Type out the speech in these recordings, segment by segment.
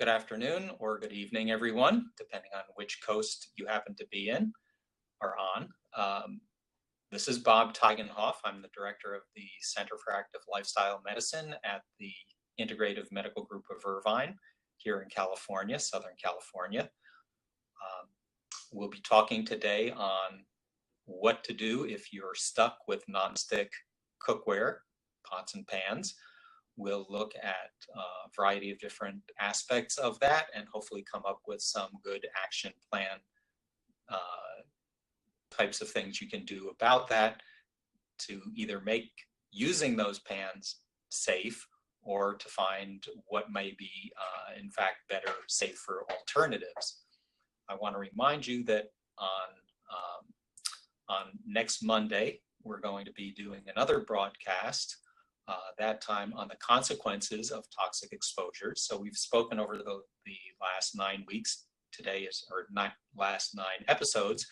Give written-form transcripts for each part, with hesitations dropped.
Good afternoon or good evening, everyone, depending on which coast you happen to be in or on. This is Bob Tygenhof. I'm the director of the Center for Active Lifestyle Medicine at the Integrative Medical Group of Irvine here in California, Southern California. We'll be talking today on what to do if you're stuck with nonstick cookware, pots and pans. We'll look at a variety of different aspects of that and hopefully come up with some good action plan types of things you can do about that to either make using those pans safe or to find what may be, in fact, better, safer alternatives. I want to remind you that on next Monday, we're going to be doing another broadcast, that time on the consequences of toxic exposures. So we've spoken over the last 9 weeks. Today is, or last 9 episodes.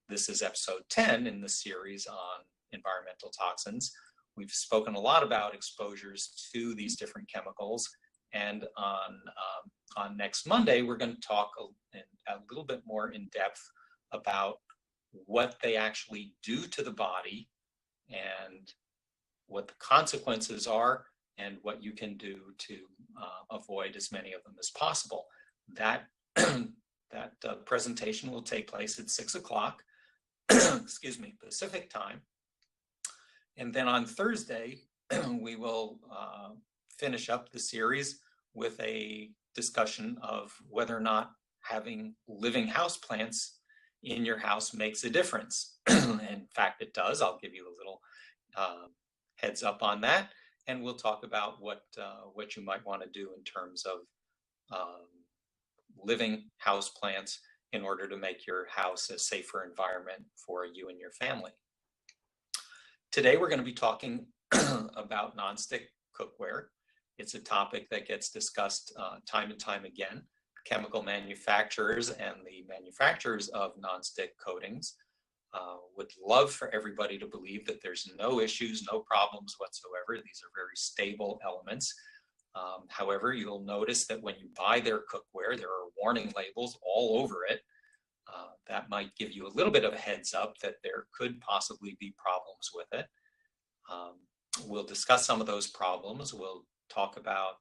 This is episode 10 in the series on environmental toxins. We've spoken a lot about exposures to these different chemicals. And on next Monday, we're going to talk a little bit more in depth about what they actually do to the body and what the consequences are and what you can do to avoid as many of them as possible. That presentation will take place at 6 o'clock, excuse me, Pacific time. And then on Thursday, we will finish up the series with a discussion of whether or not having living houseplants in your house makes a difference. In fact, it does. I'll give you a little heads up on that, and we'll talk about what you might want to do in terms of living houseplants in order to make your house a safer environment for you and your family. Today, we're going to be talking about nonstick cookware. It's a topic that gets discussed time and time again. Chemical manufacturers and the manufacturers of nonstick coatings would love for everybody to believe that there's no issues, no problems whatsoever. These are very stable elements. However, you'll notice that when you buy their cookware, there are warning labels all over it. That might give you a little bit of a heads up that there could possibly be problems with it. We'll discuss some of those problems. We'll talk about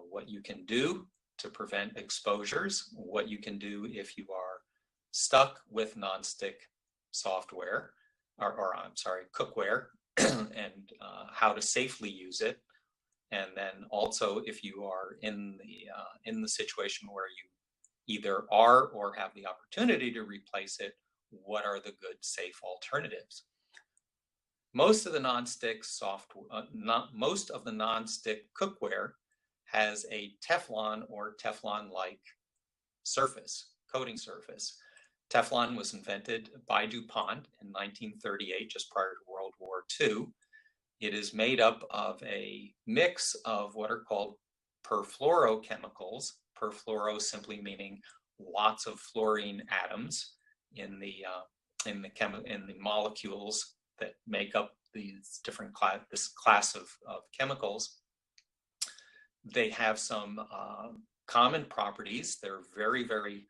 what you can do to prevent exposures, what you can do if you are stuck with nonstick software, or I'm sorry, cookware, and how to safely use it. And then also, if you are in the situation where you either are or have the opportunity to replace it, what are the good, safe alternatives? Most of the nonstick cookware has a Teflon or Teflon-like surface, coating surface. Teflon was invented by DuPont in 1938, just prior to World War II. It is made up of a mix of what are called perfluorochemicals. Perfluoro simply meaning lots of fluorine atoms in the molecules that make up these different this class of chemicals. They have some common properties. They're very, very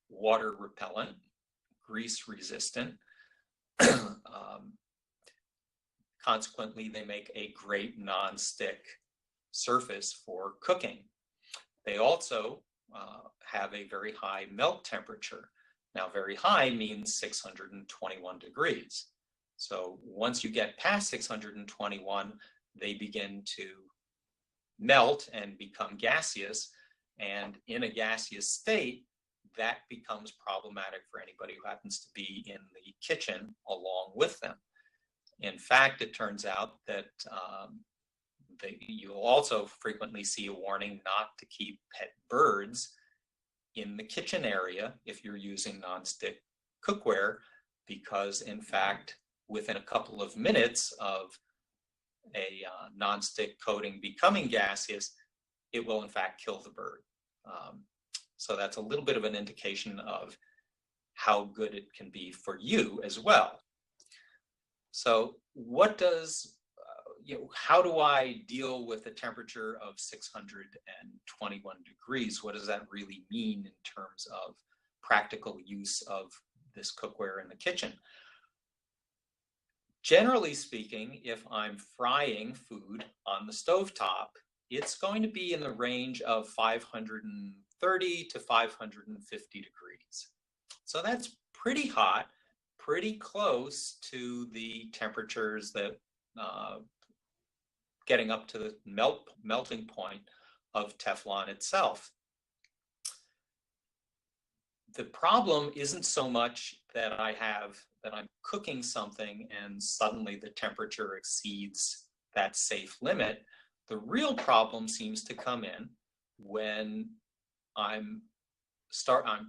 water repellent, grease resistant. Consequently, they make a great non-stick surface for cooking. They also have a very high melt temperature. Now, very high means 621 degrees. So once you get past 621, they begin to melt and become gaseous. And in a gaseous state, that becomes problematic for anybody who happens to be in the kitchen along with them. In fact, it turns out that you'll also frequently see a warning not to keep pet birds in the kitchen area if you're using nonstick cookware, because in fact, within a couple of minutes of a nonstick coating becoming gaseous, it will in fact kill the bird. So that's a little bit of an indication of how good it can be for you as well. So what does how do I deal with a temperature of 621 degrees? What does that really mean in terms of practical use of this cookware in the kitchen? Generally speaking, if I'm frying food on the stovetop, it's going to be in the range of 530 to 550 degrees. So that's pretty hot, pretty close to the temperatures that getting up to the melting point of Teflon itself. The problem isn't so much that I'm cooking something and suddenly the temperature exceeds that safe limit. The real problem seems to come in when I'm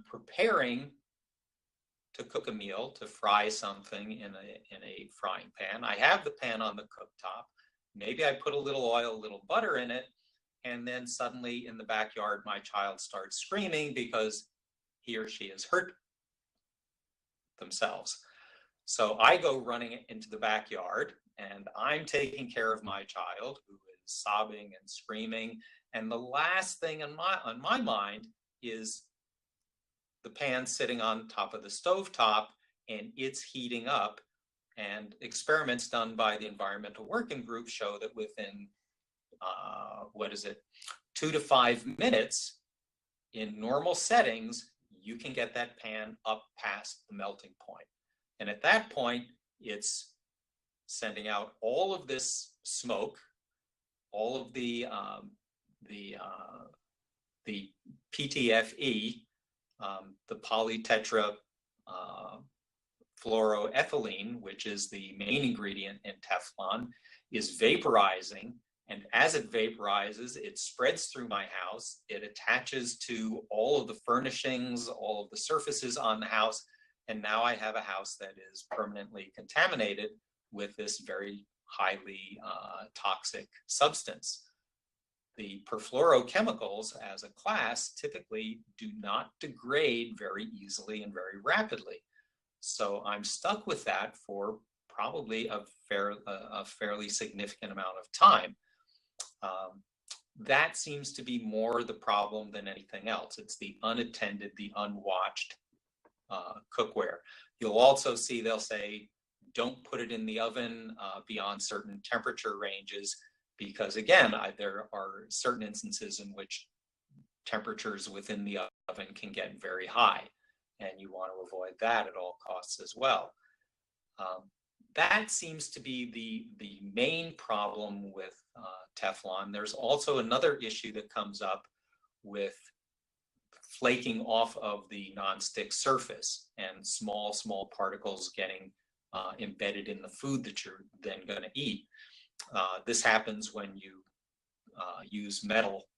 preparing to cook a meal, to fry something in a frying pan. I have the pan on the cooktop. Maybe I put a little oil, a little butter in it, and then suddenly in the backyard, my child starts screaming because he or she has hurt themselves. So I go running into the backyard and I'm taking care of my child who is sobbing and screaming. And the last thing on my mind is the pan sitting on top of the stovetop and it's heating up. And experiments done by the Environmental Working Group show that within, 2 to 5 minutes in normal settings, you can get that pan up past the melting point. And at that point, it's sending out all of this smoke, all of the PTFE, the polytetra fluoroethylene, which is the main ingredient in Teflon, is vaporizing. And as it vaporizes, it spreads through my house. It attaches to all of the furnishings, all of the surfaces on the house. And now I have a house that is permanently contaminated with this very highly toxic substance. The perfluorochemicals as a class typically do not degrade very easily and very rapidly. So I'm stuck with that for probably a fairly significant amount of time. That seems to be more the problem than anything else. It's the unattended, the unwatched cookware. You'll also see they'll say, don't put it in the oven beyond certain temperature ranges, because again, there are certain instances in which temperatures within the oven can get very high. And you want to avoid that at all costs as well. That seems to be the main problem with Teflon. There's also another issue that comes up with flaking off of the nonstick surface and small particles getting embedded in the food that you're then going to eat. This happens when you use metal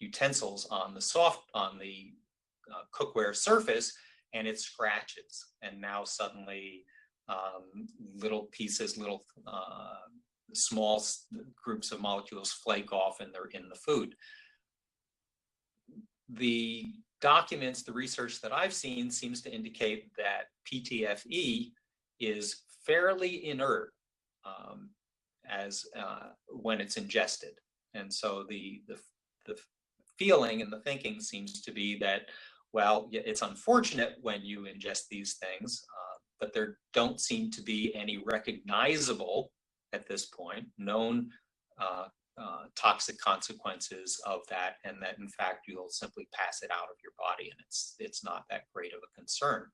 utensils on the cookware surface, and it scratches, and now suddenly little pieces, small groups of molecules flake off and they're in the food. The documents, the research that I've seen seems to indicate that PTFE is fairly inert when it's ingested. And so the feeling and the thinking seems to be that, well, it's unfortunate when you ingest these things, but there don't seem to be any recognizable, at this point, known toxic consequences of that, and that in fact you'll simply pass it out of your body, and it's not that great of a concern.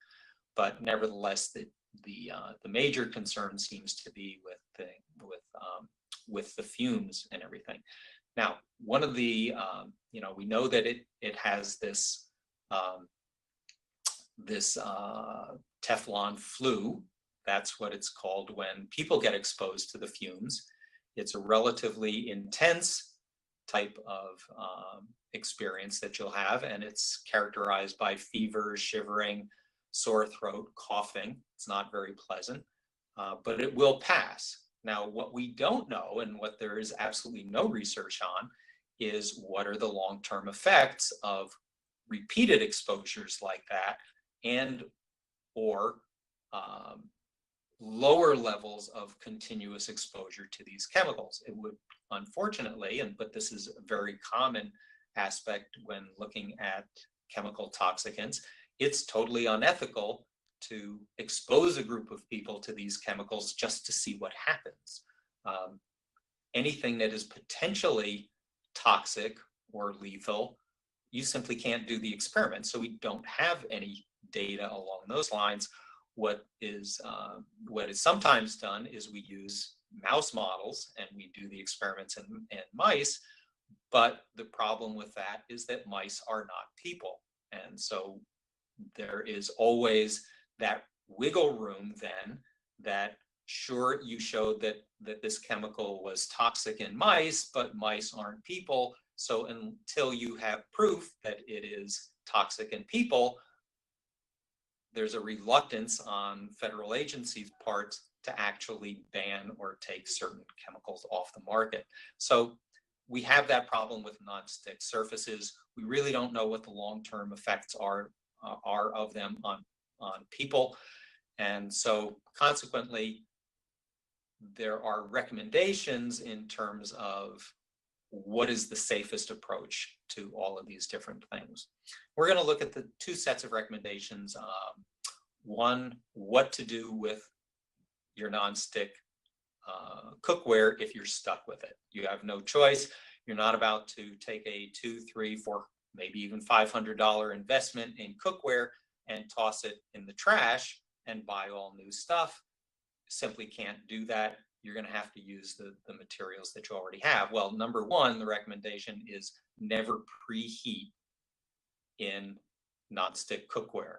But nevertheless, the major concern seems to be with the fumes and everything. Now, one of the we know that it has this Teflon flu. That's what it's called when people get exposed to the fumes. It's a relatively intense type of experience that you'll have, and it's characterized by fever, shivering, sore throat, coughing. It's not very pleasant, but it will pass. Now, what we don't know, and what there is absolutely no research on, is what are the long-term effects of repeated exposures like that, and or lower levels of continuous exposure to these chemicals. It would, unfortunately, but this is a very common aspect when looking at chemical toxicants, it's totally unethical to expose a group of people to these chemicals just to see what happens. Anything that is potentially toxic or lethal, you simply can't do the experiment. So we don't have any data along those lines. What is sometimes done is we use mouse models and we do the experiments in mice, but the problem with that is that mice are not people. And so there is always that wiggle room then that sure, you showed that this chemical was toxic in mice, but mice aren't people. So until you have proof that it is toxic in people, there's a reluctance on federal agencies' part to actually ban or take certain chemicals off the market. So we have that problem with nonstick surfaces. We really don't know what the long-term effects are of them on people. And so consequently, there are recommendations in terms of what is the safest approach to all of these different things. We're going to look at the two sets of recommendations. One, what to do with your nonstick cookware if you're stuck with it. You have no choice. You're not about to take a $2, $3, $4, maybe even $500 investment in cookware and toss it in the trash and buy all new stuff. Simply can't do that. You're going to have to use the materials that you already have. Well, number one, the recommendation is never preheat in nonstick cookware.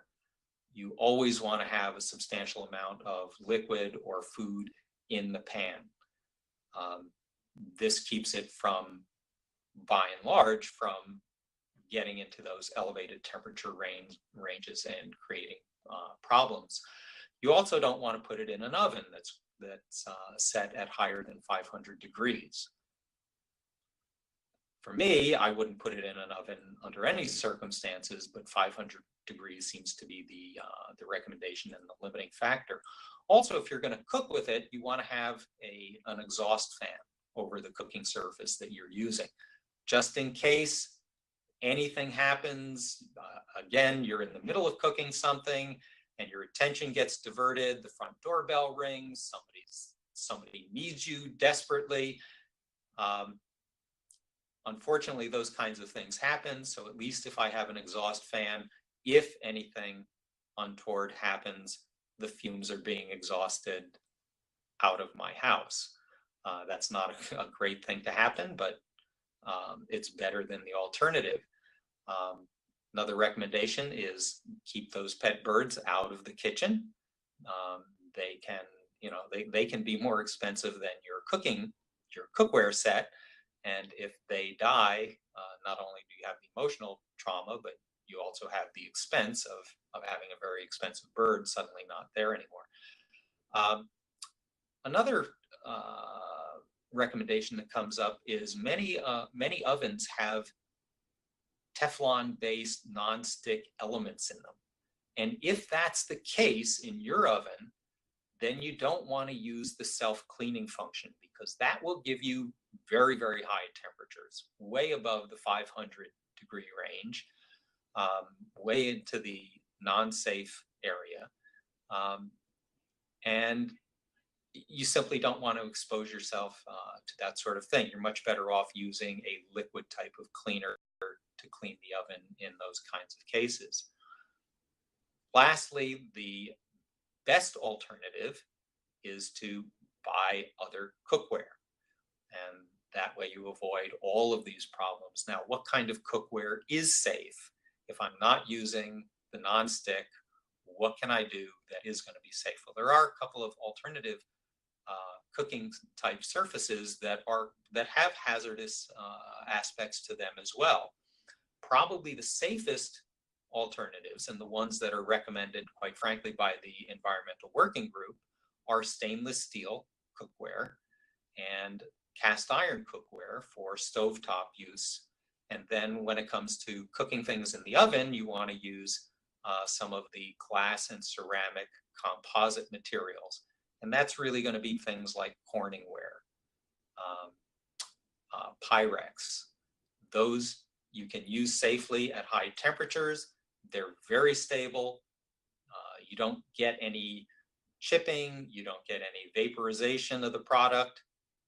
You always want to have a substantial amount of liquid or food in the pan. This keeps it from, by and large, from getting into those elevated temperature ranges and creating problems. You also don't want to put it in an oven that's set at higher than 500 degrees. For me, I wouldn't put it in an oven under any circumstances, but 500 degrees seems to be the recommendation and the limiting factor. Also, if you're going to cook with it, you want to have an exhaust fan over the cooking surface that you're using, just in case anything happens. Again, you're in the middle of cooking something and your attention gets diverted, the front doorbell rings, somebody needs you desperately. Unfortunately, those kinds of things happen. So at least if I have an exhaust fan, if anything untoward happens, the fumes are being exhausted out of my house. That's not a great thing to happen, but it's better than the alternative. Another recommendation is keep those pet birds out of the kitchen. They can be more expensive than your cookware set. And if they die, not only do you have the emotional trauma, but you also have the expense of having a very expensive bird suddenly not there anymore. Another recommendation that comes up is many ovens have Teflon-based nonstick elements in them. And if that's the case in your oven, then you don't want to use the self-cleaning function, because that will give you very, very high temperatures, way above the 500 degree range, way into the non-safe area. And you simply don't want to expose yourself to that sort of thing. You're much better off using a liquid type of cleaner to clean the oven in those kinds of cases. Lastly, the best alternative is to buy other cookware. And that way you avoid all of these problems. Now, what kind of cookware is safe? If I'm not using the nonstick, what can I do that is going to be safe? Well, there are a couple of alternative cooking type surfaces that have hazardous aspects to them as well. Probably the safest alternatives, and the ones that are recommended, quite frankly, by the Environmental Working Group, are stainless steel cookware and cast iron cookware for stovetop use. And then when it comes to cooking things in the oven, you want to use some of the glass and ceramic composite materials. And that's really going to be things like Corningware, Pyrex. Those you can use safely at high temperatures. They're very stable. You don't get any chipping. You don't get any vaporization of the product.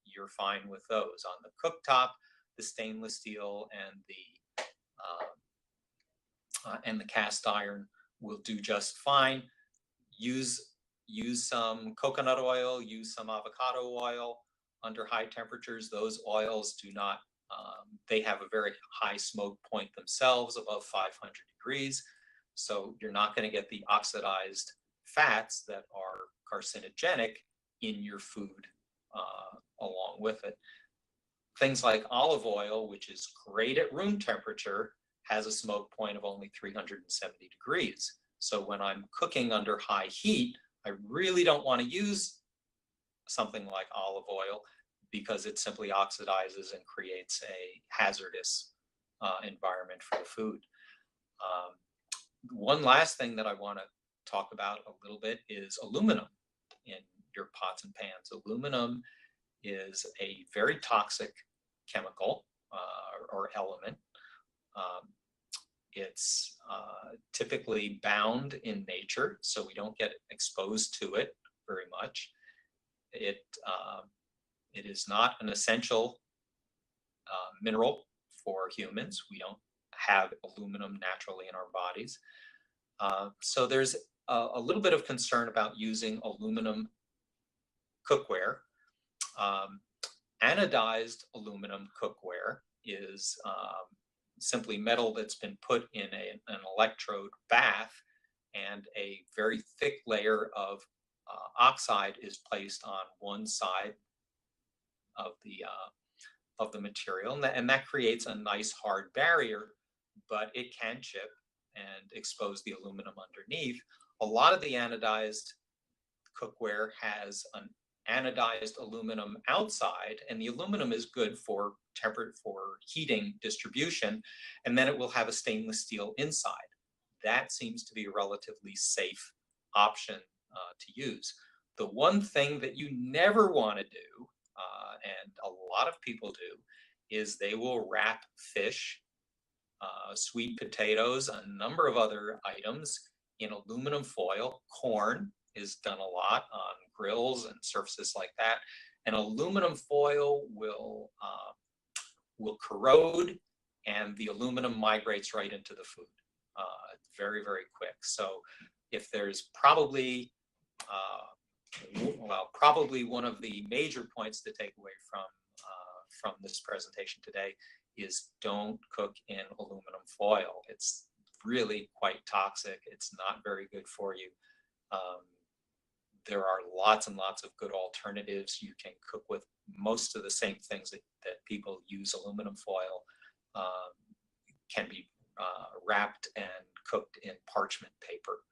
You're fine with those. On the cooktop, the stainless steel and the cast iron will do just fine. Use some coconut oil, use some avocado oil under high temperatures. Those oils do not, they have a very high smoke point themselves, above 500 degrees. So you're not going to get the oxidized fats that are carcinogenic in your food along with it. Things like olive oil, which is great at room temperature, has a smoke point of only 370 degrees. So when I'm cooking under high heat, I really don't want to use something like olive oil because it simply oxidizes and creates a hazardous environment for the food. One last thing that I want to talk about a little bit is aluminum in your pots and pans. Aluminum is a very toxic chemical or element. It's typically bound in nature, so we don't get exposed to it very much. It is not an essential mineral for humans. We don't have aluminum naturally in our bodies. So there's a little bit of concern about using aluminum cookware. Anodized aluminum cookware is simply metal that's been put in an electrode bath, and a very thick layer of oxide is placed on one side of the material, and that creates a nice hard barrier, but it can chip and expose the aluminum underneath. A lot of the anodized cookware has an anodized aluminum outside, and the aluminum is good for heating distribution, and then it will have a stainless steel inside. That seems to be a relatively safe option to use. The one thing that you never want to do, and a lot of people do, is they will wrap fish, sweet potatoes, a number of other items in aluminum foil. Corn is done a lot on grills and surfaces like that. And aluminum foil will corrode, and the aluminum migrates right into the food very, very quick. So if there's probably one of the major points to take away from this presentation today is don't cook in aluminum foil. It's really quite toxic. It's not very good for you. There are lots and lots of good alternatives. You can cook with most of the same things that people use aluminum foil. Can be wrapped and cooked in parchment paper,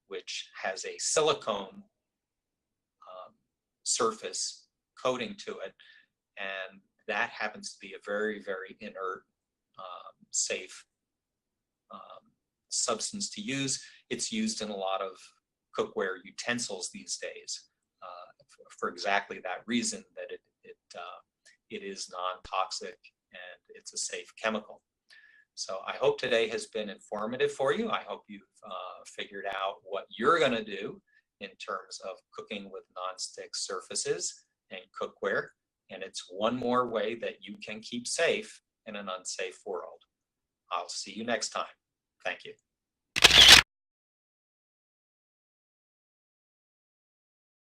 which has a silicone surface coating to it, and that happens to be a very, very inert, safe substance to use. It's used in a lot of cookware utensils these days for exactly that reason, that it is non-toxic and it's a safe chemical. So I hope today has been informative for you. I hope you've figured out what you're going to do in terms of cooking with nonstick surfaces and cookware. And it's one more way that you can keep safe in an unsafe world. I'll see you next time. Thank you.